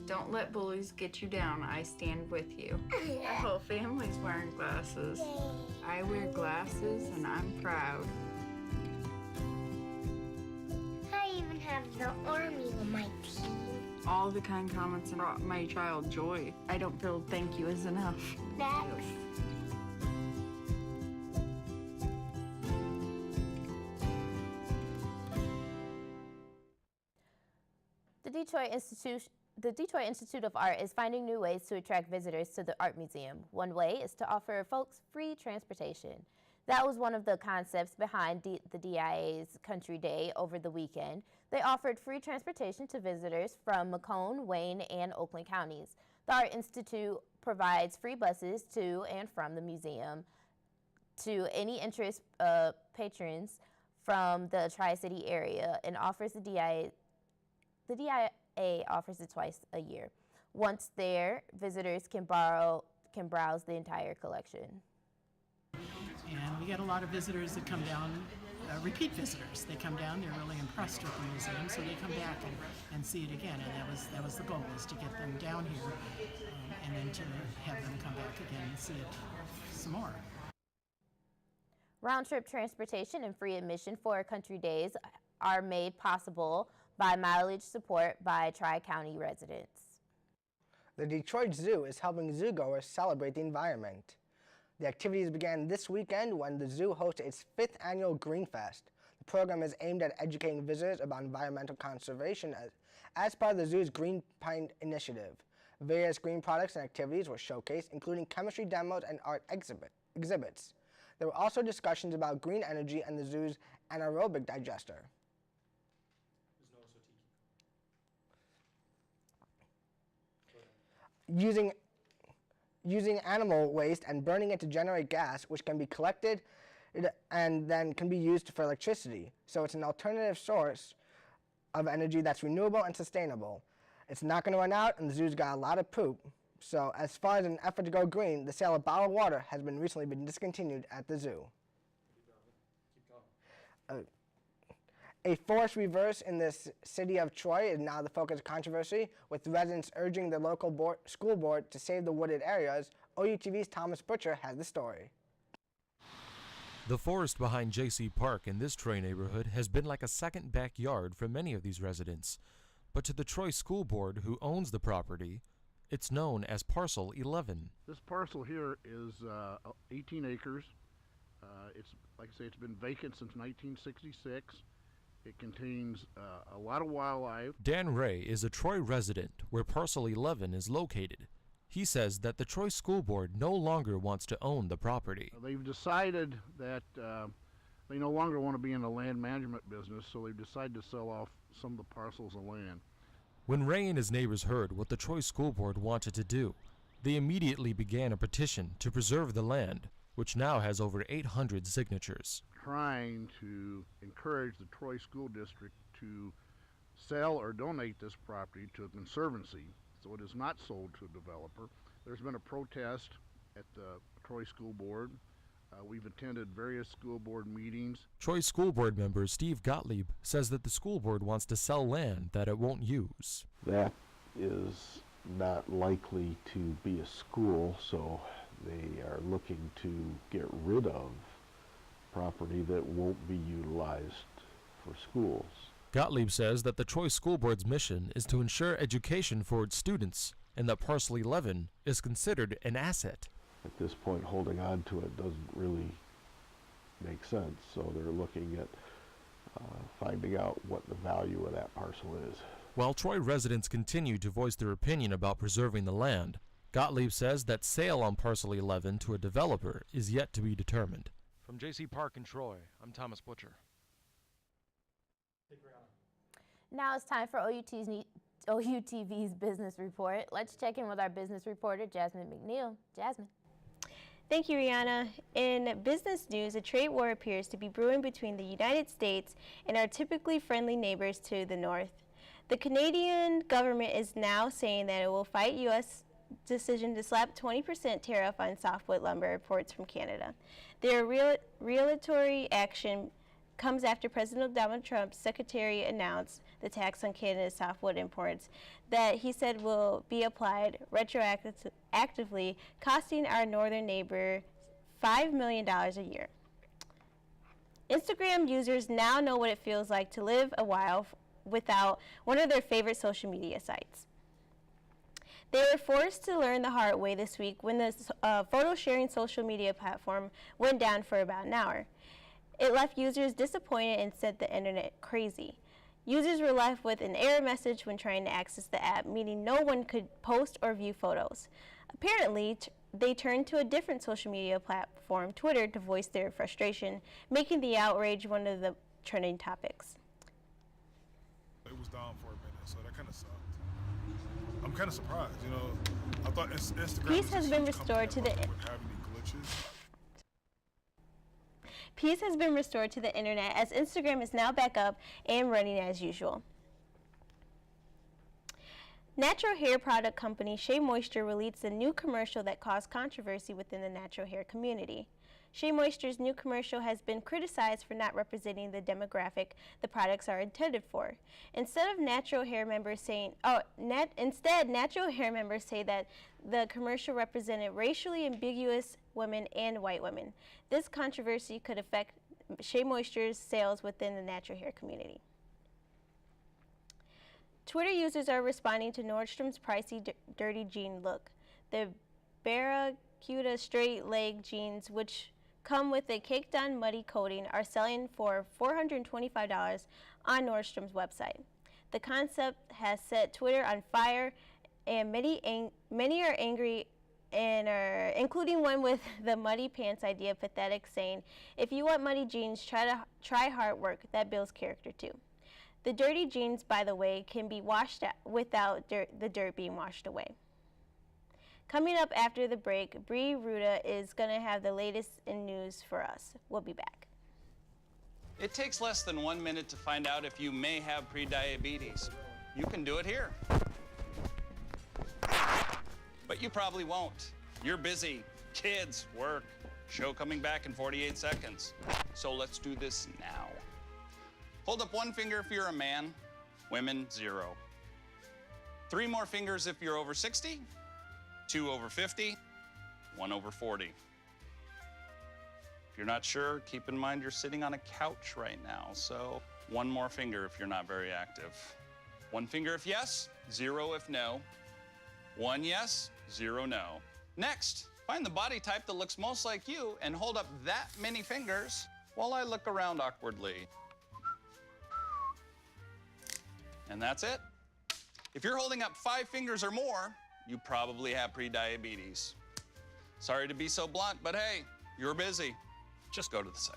Don't let bullies get you down. I stand with you. Our whole family's wearing glasses. I wear glasses and I'm proud. I even have the army on my team. All the kind comments brought my child joy. I don't feel thank you is enough. Thanks. The Detroit Institute of Art is finding new ways to attract visitors to the art museum. One way is to offer folks free transportation. That was one of the concepts behind the DIA's Country Day over the weekend. They offered free transportation to visitors from Macomb, Wayne, and Oakland counties. The Art Institute provides free buses to and from the museum to any interest patrons from the Tri-City area and offers the DIA offers it twice a year. Once there, visitors can browse the entire collection. And we get a lot of visitors that come down, repeat visitors. They come down, they're really impressed with the museum, so they come back and see it again. And that was the goal, is to get them down here and then to have them come back again and see it some more. Round-trip transportation and free admission for Country Days are made possible by mileage support by Tri-County residents. The Detroit Zoo is helping zoogoers celebrate the environment. The activities began this weekend when the zoo hosted its 5th annual Green Fest. The program is aimed at educating visitors about environmental conservation as part of the zoo's Green Pint initiative. Various green products and activities were showcased, including chemistry demos and art exhibits. There were also discussions about green energy and the zoo's anaerobic digester. Using animal waste and burning it to generate gas, which can be collected and then can be used for electricity. So it's an alternative source of energy that's renewable and sustainable. It's not going to run out, and the zoo's got a lot of poop. So as far as an effort to go green, the sale of bottled water has recently been discontinued at the zoo. A forced reverse in the city of Troy is now the focus of controversy, with residents urging the local school board to save the wooded areas. OUTV's Thomas Butcher has the story. The forest behind J.C. Park in this Troy neighborhood has been like a second backyard for many of these residents. But to the Troy School Board, who owns the property, it's known as Parcel 11. This parcel here is 18 acres. It's, like I say, it's been vacant since 1966. It contains a lot of wildlife. Dan Ray is a Troy resident where Parcel 11 is located. He says that the Troy School Board no longer wants to own the property. They've decided that they no longer want to be in the land management business, so they've decided to sell off some of the parcels of land. When Ray and his neighbors heard what the Troy School Board wanted to do, they immediately began a petition to preserve the land, which now has over 800 signatures. Trying to encourage the Troy School District to sell or donate this property to a conservancy, so it is not sold to a developer. There's been a protest at the Troy School Board. We've attended various school board meetings. Troy School Board member Steve Gottlieb says that the school board wants to sell land that it won't use. That is not likely to be a school, so they are looking to get rid of property that won't be utilized for schools. Gottlieb says that the Troy School Board's mission is to ensure education for its students and that Parcel 11 is considered an asset. At this point, holding on to it doesn't really make sense, so they're looking at finding out what the value of that parcel is. While Troy residents continue to voice their opinion about preserving the land, Gottlieb says that sale on Parcel 11 to a developer is yet to be determined. From J.C. Park in Troy, I'm Thomas Butcher. Now it's time for OUTV's Business Report. Let's check in with our business reporter, Jasmine McNeil. Jasmine. Thank you, Rihanna. In business news, a trade war appears to be brewing between the United States and our typically friendly neighbors to the north. The Canadian government is now saying that it will fight U.S. decision to slap 20% tariff on softwood lumber imports from Canada. Their retaliatory action comes after President Donald Trump's secretary announced the tax on Canada's softwood imports that he said will be applied retroactively, costing our northern neighbor $5 million a year. Instagram users now know what it feels like to live a while without one of their favorite social media sites. They were forced to learn the hard way this week when the photo sharing social media platform went down for about an hour. It left users disappointed and sent the internet crazy. Users were left with an error message when trying to access the app, meaning no one could post or view photos. Apparently, they turned to a different social media platform, Twitter, to voice their frustration, making the outrage one of the trending topics. It was down for a minute, so that kind of sucked. I'm kind of surprised, you know. I thought Instagram Peace has been restored to the Peace has been restored to the internet as Instagram is now back up and running as usual. Natural hair product company Shea Moisture released a new commercial that caused controversy within the natural hair community. Shea Moisture's new commercial has been criticized for not representing the demographic the products are intended for. Instead, natural hair members say that the commercial represented racially ambiguous women and white women. This controversy could affect Shea Moisture's sales within the natural hair community. Twitter users are responding to Nordstrom's pricey dirty jean look. The Barracuda straight leg jeans, which come with a caked-on muddy coating, are selling for $425 on Nordstrom's website. The concept has set Twitter on fire, and many are angry, and including one with the muddy pants idea pathetic, saying, "If you want muddy jeans, try hard work. That builds character too." The dirty jeans, by the way, can be washed out without the dirt being washed away. Coming up after the break, Bree Ruda is going to have the latest in news for us. We'll be back. It takes less than 1 minute to find out if you may have prediabetes. You can do it here. But you probably won't. You're busy. Kids, work, show coming back in 48 seconds. So let's do this now. Hold up one finger if you're a man. Women, 0. 3 more fingers if you're over 60. 2 over 50. 1 over 40. If you're not sure, keep in mind you're sitting on a couch right now, so 1 more finger if you're not very active. 1 finger if yes, 0 if no. 1 yes, 0 no. Next, find the body type that looks most like you and hold up that many fingers while I look around awkwardly. And that's it. If you're holding up 5 fingers or more, you probably have prediabetes. Sorry to be so blunt, but hey, you're busy. Just go to the site.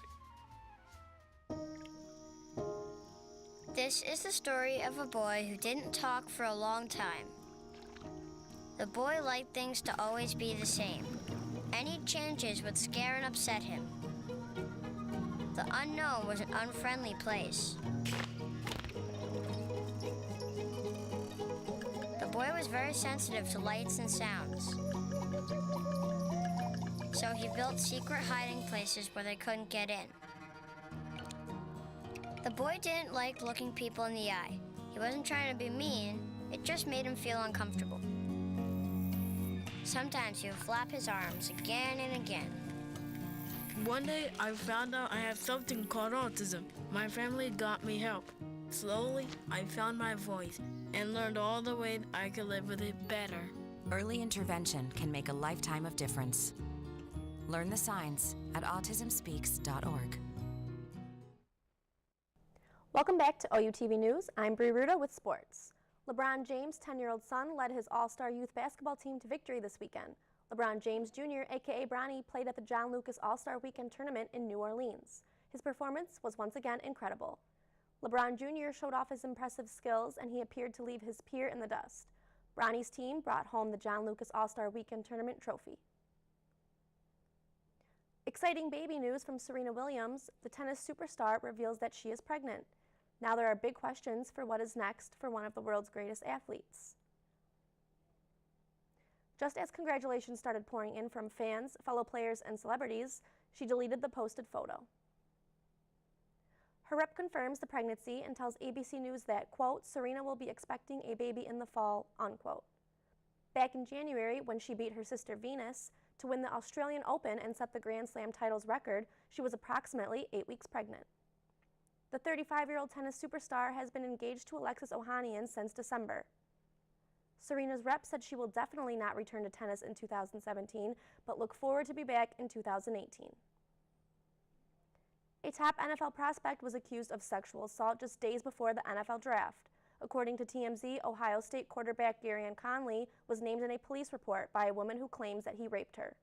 This is the story of a boy who didn't talk for a long time. The boy liked things to always be the same. Any changes would scare and upset him. The unknown was an unfriendly place. The boy was very sensitive to lights and sounds. So he built secret hiding places where they couldn't get in. The boy didn't like looking people in the eye. He wasn't trying to be mean, it just made him feel uncomfortable. Sometimes he would flap his arms again and again. One day, I found out I have something called autism. My family got me help. Slowly, I found my voice and learned all the ways I could live with it better. Early intervention can make a lifetime of difference. Learn the signs at autismspeaks.org. Welcome back to OUTV News. I'm Bree Ruda with sports. LeBron James' 10-year-old son led his All-Star Youth Basketball team to victory this weekend. LeBron James Jr., a.k.a. Bronny, played at the John Lucas All-Star Weekend Tournament in New Orleans. His performance was once again incredible. LeBron Jr. showed off his impressive skills, and he appeared to leave his peer in the dust. Bronny's team brought home the John Lucas All-Star Weekend Tournament trophy. Exciting baby news from Serena Williams. The tennis superstar reveals that she is pregnant. Now there are big questions for what is next for one of the world's greatest athletes. Just as congratulations started pouring in from fans, fellow players, and celebrities, she deleted the posted photo. Her rep confirms the pregnancy and tells ABC News that, quote, Serena will be expecting a baby in the fall, unquote. Back in January, when she beat her sister Venus to win the Australian Open and set the Grand Slam titles record, she was approximately 8 weeks pregnant. The 35-year-old tennis superstar has been engaged to Alexis Ohanian since December. Serena's rep said she will definitely not return to tennis in 2017, but look forward to be back in 2018. A top NFL prospect was accused of sexual assault just days before the NFL draft. According to TMZ, Ohio State quarterback Gareon Conley was named in a police report by a woman who claims that he raped her.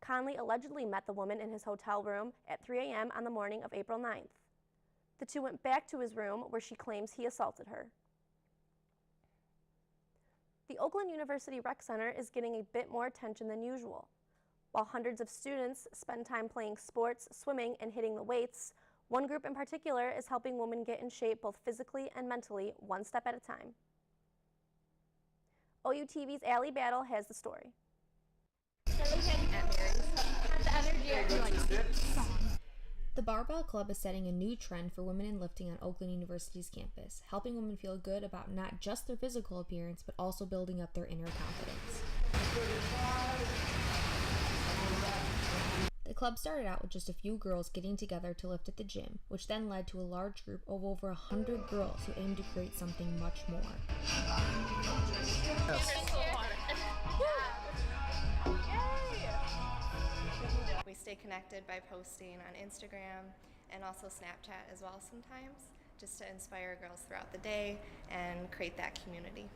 Conley allegedly met the woman in his hotel room at 3 a.m. on the morning of April 9th. The two went back to his room where she claims he assaulted her. The Oakland University Rec Center is getting a bit more attention than usual. While hundreds of students spend time playing sports, swimming, and hitting the weights, one group in particular is helping women get in shape both physically and mentally, one step at a time. OUTV's Allie Battle has the story. The Barbell Club is setting a new trend for women in lifting on Oakland University's campus, helping women feel good about not just their physical appearance, but also building up their inner confidence. The club started out with just a few girls getting together to lift at the gym, which then led to a large group of over 100 girls who aim to create something much more. We stay connected by posting on Instagram and also Snapchat as well sometimes, just to inspire girls throughout the day and create that community.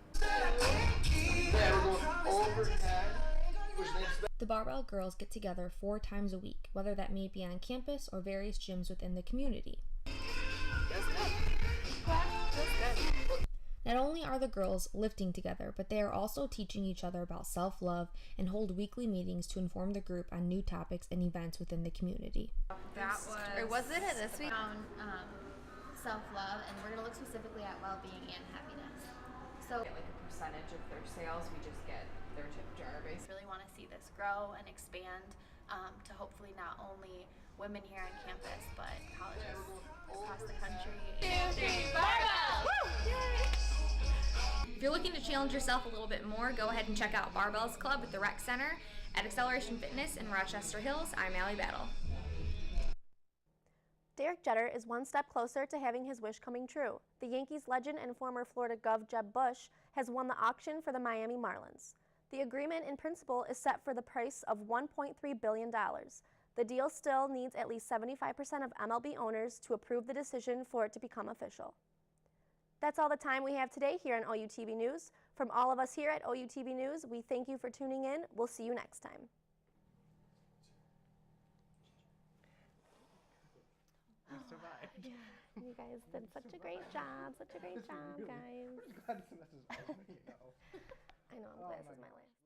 The Barbell Girls get together 4 times a week, whether that may be on campus or various gyms within the community. Not only are the girls lifting together, but they are also teaching each other about self-love and hold weekly meetings to inform the group on new topics and events within the community. That was, or was it this week? Self-love, and we're going to look specifically at well-being and happiness. So get like a percentage of their sales, we just get their tip jar basically. Really want to see this grow and expand to hopefully not only women here on campus, but colleges across the country. If you're looking to challenge yourself a little bit more, go ahead and check out Barbells Club at the Rec Center at Acceleration Fitness in Rochester Hills. I'm Allie Battle. Derek Jeter is one step closer to having his wish coming true. The Yankees legend and former Florida Gov Jeb Bush has won the auction for the Miami Marlins. The agreement in principle is set for the price of $1.3 billion. The deal still needs at least 75% of MLB owners to approve the decision for it to become official. That's all the time we have today here on OUTV News. From all of us here at OUTV News, we thank you for tuning in. We'll see you next time. You survived. Yeah, you guys did such a great job, guys. Glasses, I know, I'm glad this is my last.